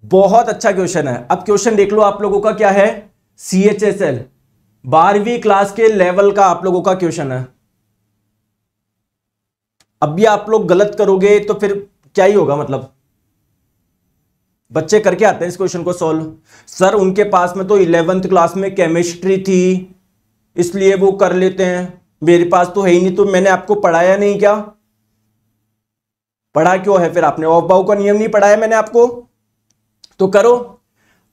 बहुत अच्छा क्वेश्चन है। अब क्वेश्चन देख लो आप लोगों का क्या है, CHSL 12वीं क्लास के लेवल का आप लोगों का क्वेश्चन है। अब भी आप लोग गलत करोगे तो फिर क्या ही होगा, मतलब बच्चे करके आते हैं इस क्वेश्चन को सॉल्व। सर उनके पास में तो 11th क्लास में केमिस्ट्री थी इसलिए वो कर लेते हैं, मेरे पास तो है ही नहीं। तो मैंने आपको पढ़ाया नहीं क्या? पढ़ा क्यों है फिर आपने? ऑफ बाउ का नियम नहीं पढ़ाया मैंने आपको? तो करो।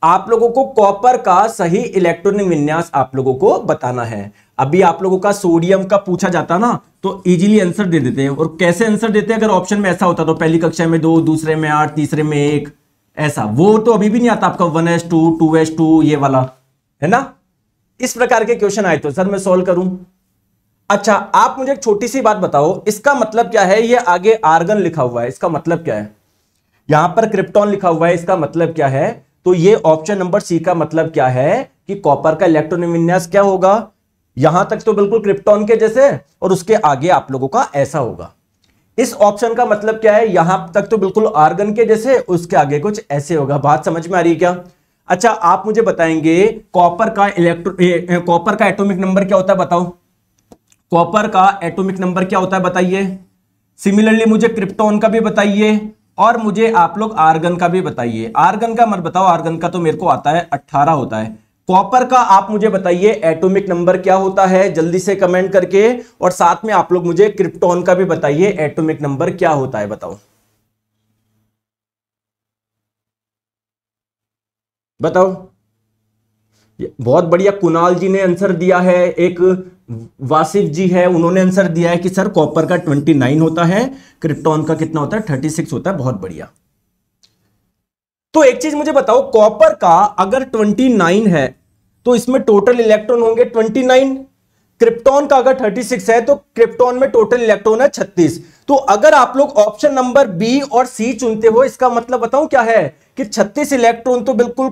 आप लोगों को कॉपर का सही इलेक्ट्रॉनिक विन्यास आप लोगों को बताना है। अभी आप लोगों का सोडियम का पूछा जाता ना तो इजीली आंसर दे देते हैं। और कैसे आंसर देते हैं? अगर ऑप्शन में ऐसा होता तो पहली कक्षा में 2, दूसरे में 8, तीसरे में 1, ऐसा। वो तो अभी भी नहीं आता आपका 1s2 2s2 ये वाला, है ना? इस प्रकार के क्वेश्चन आए तो सर मैं सॉल्व करूं। अच्छा आप मुझे एक छोटी सी बात बताओ, इसका मतलब क्या है? ये आगे आर्गन लिखा हुआ है, इसका मतलब क्या है? यहां पर क्रिप्टॉन लिखा हुआ है, इसका मतलब क्या है? तो ये ऑप्शन नंबर सी का मतलब क्या है कि कॉपर का इलेक्ट्रॉनिक विन्यास क्या होगा? यहां तक तो बिल्कुल क्रिप्टॉन के जैसे, और उसके आगे आप लोगों का ऐसा होगा। इस ऑप्शन का मतलब क्या है? यहां तक तो बिल्कुल आर्गन के जैसे, उसके आगे कुछ ऐसे होगा। बात समझ में आ रही है क्या? अच्छा आप मुझे बताएंगे कॉपर का एटॉमिक नंबर क्या होता है? बताओ कॉपर का एटॉमिक नंबर क्या होता है, बताइए। सिमिलरली मुझे क्रिप्टॉन का भी बताइए और मुझे आप लोग आर्गन का भी बताइए। आर्गन का मत बताओ, आर्गन का तो मेरे को आता है 18 होता है। कॉपर का आप मुझे बताइए एटॉमिक नंबर क्या होता है, जल्दी से कमेंट करके। और साथ में आप लोग मुझे क्रिप्टॉन का भी बताइए एटॉमिक नंबर क्या होता है, बताओ बताओ। बहुत बढ़िया, कुणाल जी ने आंसर दिया है, एक वासिफ जी है उन्होंने आंसर दिया है कि सर कॉपर का 29 होता है, क्रिप्टॉन का कितना होता है? 36 होता है। बहुत बढ़िया। तो एक चीज मुझे बताओ, कॉपर का अगर 29 है तो इसमें टोटल इलेक्ट्रॉन होंगे 29। क्रिप्टॉन का अगर 36 है तो क्रिप्टॉन में टोटल इलेक्ट्रॉन है 36। तो अगर आप लोग ऑप्शन नंबर बी और सी चुनते हो, इसका मतलब बताऊं क्या है कि 36 इलेक्ट्रॉन तो बिल्कुल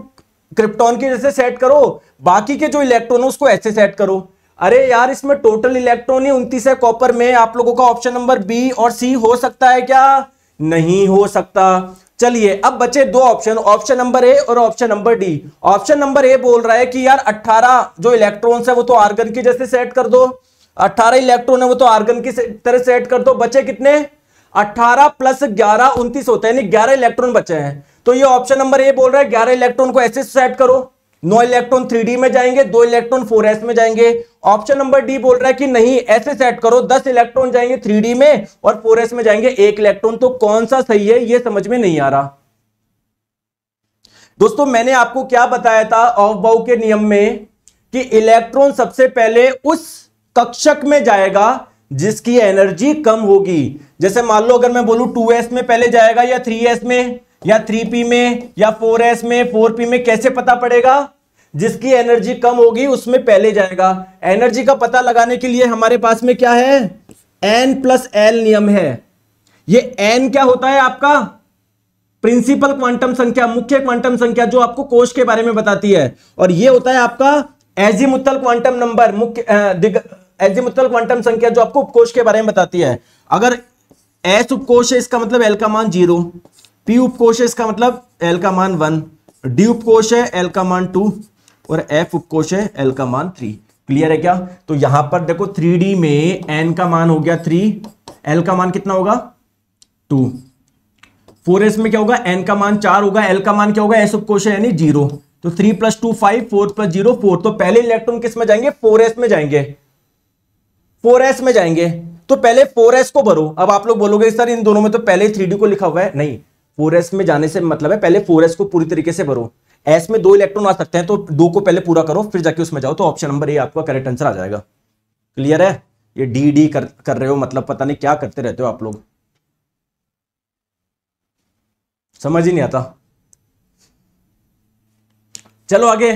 क्रिप्टॉन के जैसे सेट करो, बाकी के जो इलेक्ट्रॉन है उसको ऐसे सेट करो। अरे यार इसमें टोटल इलेक्ट्रॉन ही 29 है कॉपर में। आप लोगों का ऑप्शन नंबर बी और सी हो सकता है क्या? नहीं हो सकता। चलिए अब बचे दो ऑप्शन, ऑप्शन नंबर ए और option number D. Option number A बोल रहा है कि यार 18 जो इलेक्ट्रॉन्स है वो तो आर्गन के जैसे सेट कर दो, 18 इलेक्ट्रॉन है वो तो आर्गन की तरह सेट कर दो। बचे कितने? 18 प्लस 11 29 होते हैं, यानी 11 इलेक्ट्रॉन बचे हैं। तो ये ऑप्शन नंबर ए बोल रहा है 11 इलेक्ट्रॉन को ऐसे सेट करो, 9 इलेक्ट्रॉन 3D में जाएंगे, 2 इलेक्ट्रॉन 4s में जाएंगे। ऑप्शन नंबर डी बोल रहा है कि नहीं ऐसे सेट करो, 10 इलेक्ट्रॉन जाएंगे 3D में और 4s में जाएंगे 1 इलेक्ट्रॉन। तो कौन सा सही है ये समझ में नहीं आ रहा। दोस्तों मैंने आपको क्या बताया था ऑफ बाउ के नियम में कि इलेक्ट्रॉन सबसे पहले उस कक्षक में जाएगा जिसकी एनर्जी कम होगी। जैसे मान लो अगर मैं बोलूं 2s में पहले जाएगा या 3s में या 3p में या 4s में 4p में, कैसे पता पड़ेगा? जिसकी एनर्जी कम होगी उसमें पहले जाएगा। एनर्जी का पता लगाने के लिए हमारे पास में क्या है? n+l नियम है। ये n क्या होता है आपका? प्रिंसिपल क्वांटम संख्या, मुख्य क्वांटम संख्या जो आपको कोश के बारे में बताती है। और ये होता है आपका एजीमुथल क्वांटम नंबर, मुख्य एजीमुथल क्वांटम संख्या जो आपको उपकोश के बारे में बताती है। अगर एस उपकोश है इसका मतलब एल का मान 0, पी उपकोश है इसका मतलब एल का मान 1, डी उपकोश है एल का मान 2 और एफ उपकोश है एल का मान 3। क्लियर है क्या? तो यहां पर देखो 3D में एन का मान हो गया 3, एल का मान कितना होगा 2, 4s में क्या होगा? n का मान 4 होगा, l का मान क्या होगा? s उपकोश है यानी 0। तो 3 + 2 5, 4 + 0 4। तो पहले इलेक्ट्रॉन किस में जाएंगे? 4s में जाएंगे, 4s में जाएंगे। तो पहले 4s को भरो। अब आप लोग बोलोगे सर इन दोनों में तो पहले 3D को लिखा हुआ है। नहीं, 4s में जाने से मतलब है पहले 4s को पूरी तरीके से भरो। s में 2 इलेक्ट्रॉन आ सकते हैं तो 2 को पहले पूरा करो फिर जाके उसमें जाओ। तो ऑप्शन नंबर ए आपका करेक्ट आंसर आ जाएगा। क्लियर है? ये डी कर रहे हो मतलब पता नहीं क्या करते रहते हो आप लोग, समझ ही नहीं आता। चलो आगे।